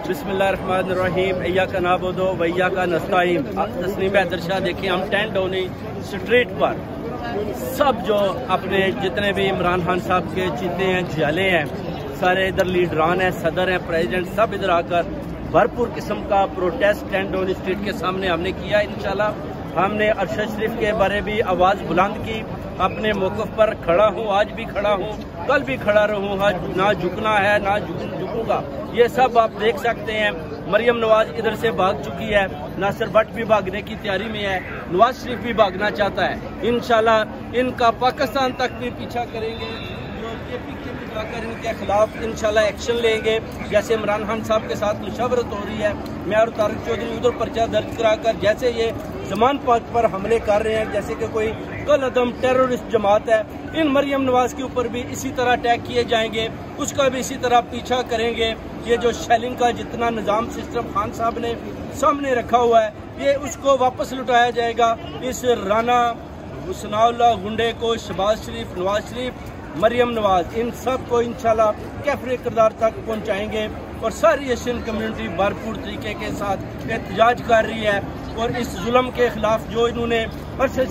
बिस्मिल्लाहिर्रहमानिर्रहीम अय्या का नाबुदो वैया का नस्ताईन। तस्नीम हैदर देखें, हम 10 डाउनिंग स्ट्रीट पर सब जो अपने जितने भी इमरान खान साहब के चीते हैं, जियाले हैं, सारे इधर लीडरान हैं, सदर हैं, प्रेसिडेंट, सब इधर आकर भरपूर किस्म का प्रोटेस्ट 10 डाउनिंग स्ट्रीट के सामने हमने किया। इंशाल्लाह हमने अरशद शरीफ के बारे भी आवाज़ बुलंद की। अपने मौक़िफ़ पर खड़ा हूँ, आज भी खड़ा हूँ, कल भी खड़ा रहूँ, ना झुकना है ना झुकूंगा। ये सब आप देख सकते हैं। मरियम नवाज इधर से भाग चुकी है, नासिर भट्ट भी भागने की तैयारी में है, नवाज शरीफ भी भागना चाहता है। इंशाल्लाह इनका पाकिस्तान तक भी पीछा करेंगे, जो KPK में जाकर इनके खिलाफ इंशाल्लाह एक्शन लेंगे। जैसे इमरान खान साहब के साथ मुशावरत हो रही है, मैं और तारिक चौधरी उधर पर्चा दर्ज कराकर जैसे ये जमान पाक पर हमले कर रहे हैं, जैसे कि कोई कल अदम टेररिस्ट जमात है, इन मरियम नवाज के ऊपर भी इसी तरह अटैक किए जाएंगे, उसका भी इसी तरह पीछा करेंगे। ये जो शेलिंग का जितना निज़ाम सिस्टम खान साहब ने सामने रखा हुआ है, ये उसको वापस लुटाया जाएगा। इस राना हुस्नाउल्लाह गुंडे को, शहबाज शरीफ, नवाज शरीफ, मरियम नवाज, इन सब को इंशाल्लाह कैफरे किरदार तक पहुँचाएंगे। और सारी एशियन कम्युनिटी भरपूर तरीके के साथ एहतजाज कर रही है। और इस जुल्म के खिलाफ जो इन्होंने अरशद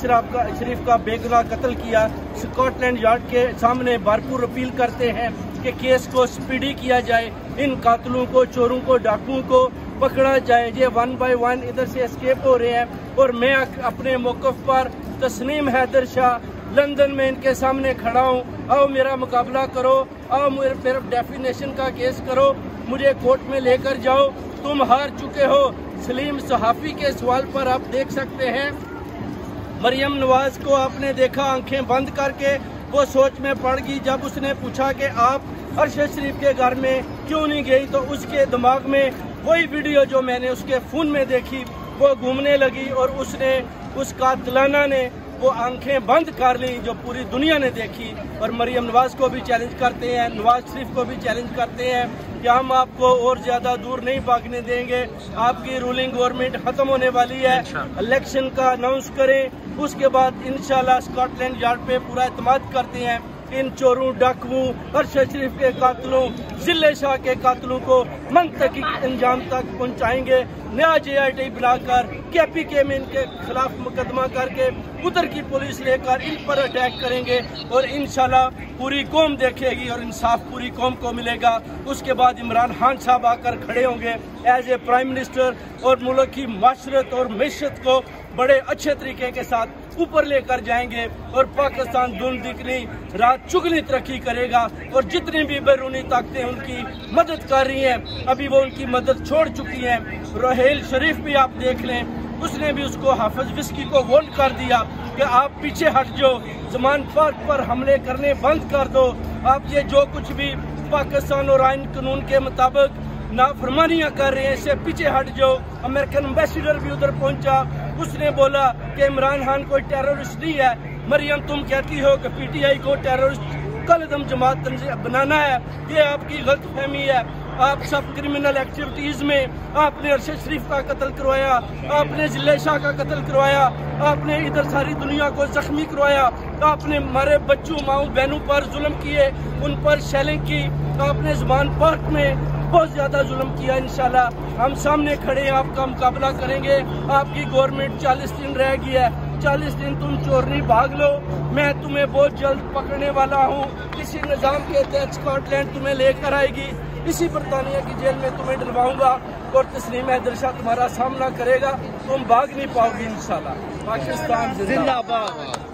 शरीफ का बेगुनाह कत्ल किया, स्कॉटलैंड यार्ड के सामने भरपूर अपील करते हैं कि केस को स्पीडी किया जाए, इन कातलों को, चोरों को, डाकुओं को पकड़ा जाए। ये 1 बाय 1 इधर से एस्केप हो रहे हैं और मैं अपने मौक़िफ़ पर तस्नीम हैदर शाह लंदन में इनके सामने खड़ा हूँ। आओ मेरा मुकाबला करो, आओ मेरा डेफिनेशन का केस करो, मुझे कोर्ट में लेकर जाओ। तुम हार चुके हो। सलीम सहाफ़ी के सवाल पर आप देख सकते हैं, मरियम नवाज को आपने देखा आंखें बंद करके वो सोच में पड़ गई। जब उसने पूछा कि आप अरशद शरीफ के घर में क्यों नहीं गई, तो उसके दिमाग में वही वीडियो जो मैंने उसके फ़ोन में देखी वो घूमने लगी और उसने, उस कातिलाना ने वो आंखें बंद कर ली जो पूरी दुनिया ने देखी। और मरियम नवाज को भी चैलेंज करते हैं, नवाज शरीफ को भी चैलेंज करते हैं कि हम आपको और ज्यादा दूर नहीं भागने देंगे। आपकी रूलिंग गवर्नमेंट खत्म होने वाली है, इलेक्शन का अनाउंस करें, उसके बाद इंशाल्लाह स्कॉटलैंड यार्ड पे पूरा एतमाद करते हैं। इन चोरों, डाकुओं, अरशद शरीफ के कातलों, जिले शाह के कातलों को मंतकी अंजाम तक पहुंचाएंगे। नया JIT बनाकर KPK में इनके खिलाफ मुकदमा करके उधर की पुलिस लेकर इन पर अटैक करेंगे और इंशाल्लाह पूरी कौम देखेगी और इंसाफ पूरी कौम को मिलेगा। उसके बाद इमरान खान साहब आकर खड़े होंगे एज ए प्राइम मिनिस्टर और मुल्क की माशरत और मैशत को बड़े अच्छे तरीके के साथ ऊपर लेकर जाएंगे और पाकिस्तान दिन दुगनी रात चुगनी तरक्की करेगा। और जितनी भी बैरूनी ताकतें उनकी मदद कर रही हैं, अभी वो उनकी मदद छोड़ चुकी हैं। रोहेल शरीफ भी आप देख लें, उसने भी उसको हाफिज विस्की को वार्न कर दिया कि आप पीछे हट जाओ, जमान पाक पर हमले करने बंद कर दो। आप ये जो कुछ भी पाकिस्तान और आइन कानून के मुताबिक नाफरमानियां कर रहे हैं, इससे पीछे हट जाओ। अमेरिकन एम्बेसडर भी उधर पहुंचा, उसने बोला कि इमरान खान कोई टेररिस्ट नहीं है। मरियम तुम कहती हो कि PTI को टेररिस्ट कलदम जमात बनाना है, ये आपकी गलतफहमी है। आप सब क्रिमिनल एक्टिविटीज में आपने अरशद शरीफ का कत्ल करवाया, आपने जिले शाह का कत्ल करवाया, आपने इधर सारी दुनिया को जख्मी करवाया, आपने हमारे बच्चों, माओ, बहनों पर जुल्म किए, उन पर शेलिंग की, आपने ज़ुबान पार्क में बहुत ज्यादा जुल्म किया। इंशाल्लाह हम सामने खड़े हैं, आपका मुकाबला करेंगे। आपकी गवर्नमेंट 40 दिन रह गई है, 40 दिन तुम चोरनी भाग लो, मैं तुम्हें बहुत जल्द पकड़ने वाला हूँ। इसी निज़ाम के तहत स्कॉटलैंड तुम्हें लेकर आएगी, इसी बरतानिया की जेल में तुम्हें डलवाऊंगा और तस्नीम हैदर शाह तुम्हारा सामना करेगा, तुम भाग नहीं पाओगे इंशाल्लाह। पाकिस्तान जिंदाबाद।